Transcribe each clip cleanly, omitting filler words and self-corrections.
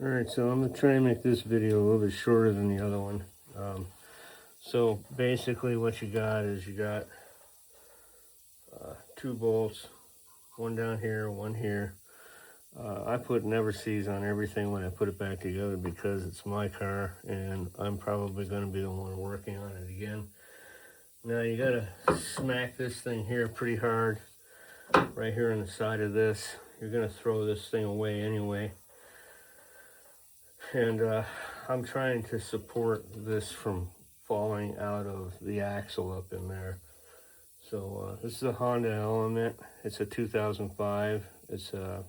Alright, so I'm going to try and make this video a little bit shorter than the other one. So basically what you got is you got two bolts, one down here, one here. I put never sees on everything when I put it back together because it's my car and I'm probably going to be the one working on it again. Now you got to smack this thing here pretty hard, right here on the side of this. You're going to throw this thing away anyway. And I'm trying to support this from falling out of the axle up in there. So this is a Honda Element. It's a 2005. It's a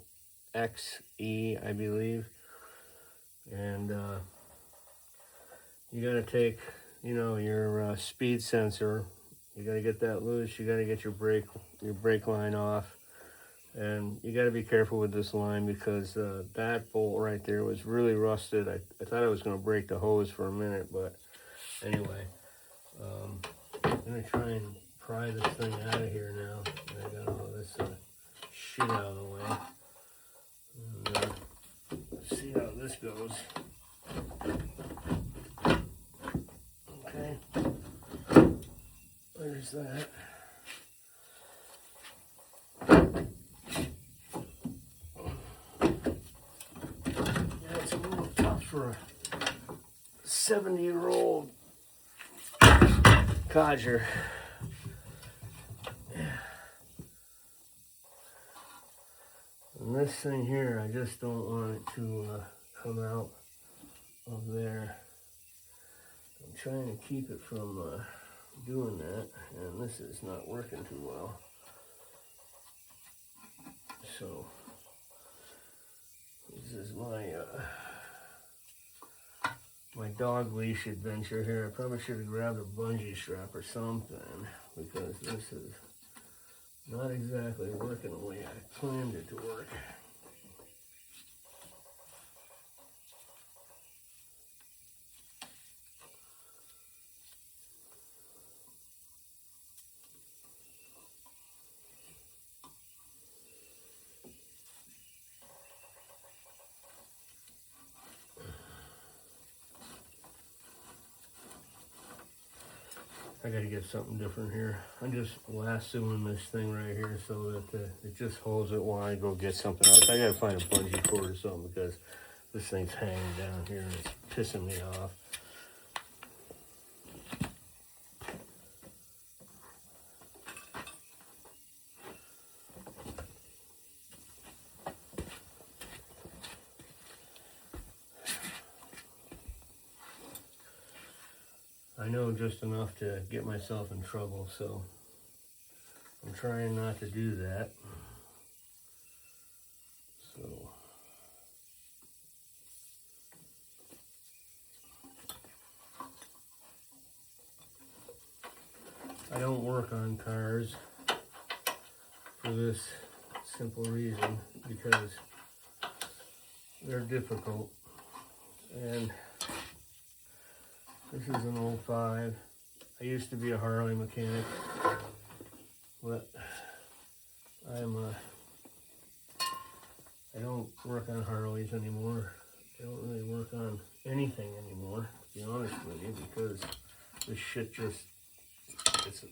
XE, I believe. And you got to take, your speed sensor. You got to get that loose. You got to get your brake line off. And you got to be careful with this line because that bolt right there was really rusted. I thought I was going to break the hose for a minute, but anyway, I'm going to try and pry this thing out of here now. I got all this shit out of the way. And, let's see how this goes. Okay, there's that. For a 70-year-old codger. And this thing here, I just don't want it to come out of there. I'm trying to keep it from doing that, and this is not working too well. So this is my dog leash adventure here. I probably should have grabbed a bungee strap or something because this is not exactly working the way I planned it to work. I gotta get something different here. I'm just lassoing this thing right here so that it just holds it while I go get something else. I gotta find a bungee cord or something because this thing's hanging down here and it's pissing me off. I know just enough to get myself in trouble, so I'm trying not to do that. So I don't work on cars for this simple reason, because they're difficult. And this is an 05. I used to be a Harley mechanic, but I don't work on Harleys anymore. I don't really work on anything anymore, to be honest with you, because this shit just,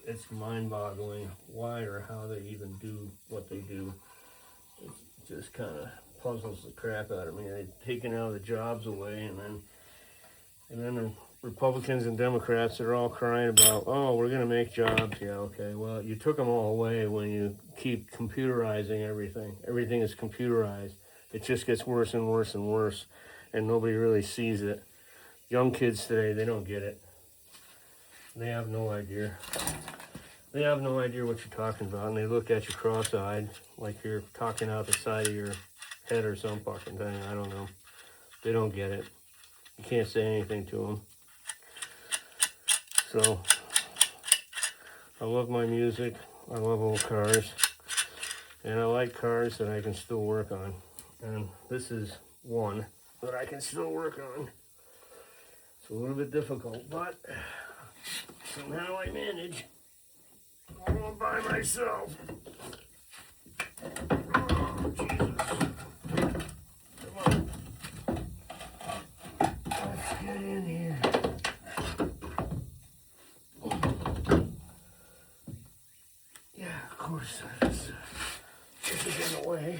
it's mind-boggling why or how they even do what they do. It just kind of puzzles the crap out of me. They've taken all the jobs away, and then the Republicans and Democrats are all crying about, oh, we're going to make jobs. Yeah, okay, well, you took them all away when you keep computerizing everything. Everything is computerized. It just gets worse and worse and worse, and nobody really sees it. Young kids today, they don't get it. They have no idea. They have no idea what you're talking about, and they look at you cross-eyed like you're talking out the side of your head or some fucking thing. I don't know. They don't get it. You can't say anything to them. So, I love my music, I love old cars, and I like cars that I can still work on. And this is one that I can still work on. It's a little bit difficult, but somehow I manage all by myself. Oh, Jesus. Come on. get in here. Yeah, of course, this is in the way.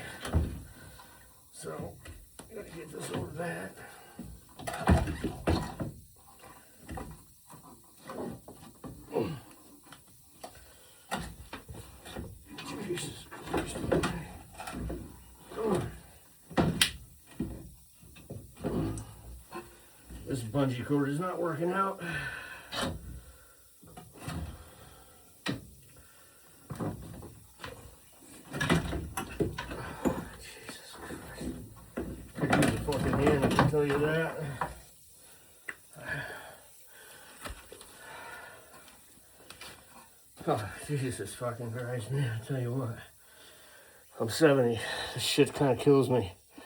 So, I'm gonna get this over that. Jesus Christ. This bungee cord is not working out. Jesus Christ. Could use a fucking hand, I can tell you that. Oh, Jesus fucking Christ, man, I tell you what. I'm 70. This shit kind of kills me.